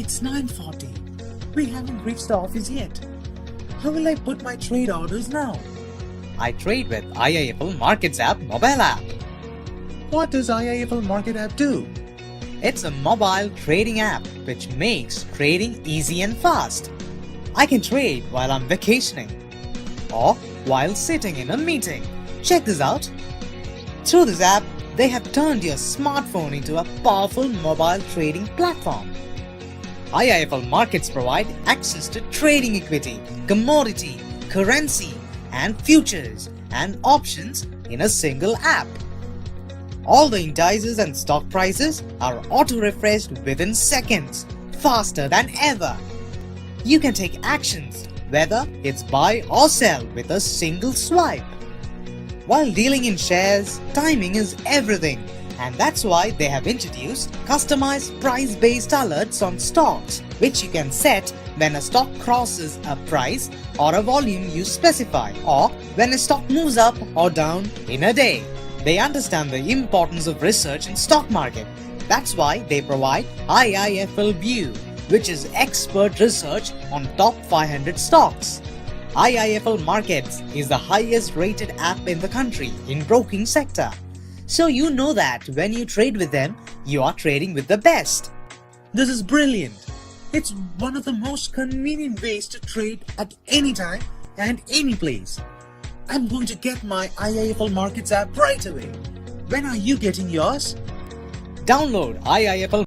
It's 9:40. We haven't reached the office yet. How will I put my trade orders now? I trade with IIFL Markets app mobile app. What does IIFL Market app do? It's a mobile trading app which makes trading easy and fast. I can trade while I'm vacationing or while sitting in a meeting. Check this out. Through this app, they have turned your smartphone into a powerful mobile trading platform. IIFL Markets provide access to trading equity, commodity, currency, and futures and options in a single app. All the indices and stock prices are auto-refreshed within seconds, faster than ever. You can take actions, whether it's buy or sell, with a single swipe. While dealing in shares, timing is everything, and that's why they have introduced customized price-based alerts on stocks, which you can set when a stock crosses a price or a volume you specify, or when a stock moves up or down in a day. They understand the importance of research in stock market. That's why they provide IIFL View, which is expert research on top 500 stocks. IIFL Markets is the highest rated app in the country in broking sector. So you know that when you trade with them, you are trading with the best. This is brilliant. It's one of the most convenient ways to trade at any time and any place. I'm going to get my IIFL Markets app right away. When are you getting yours? Download IIFL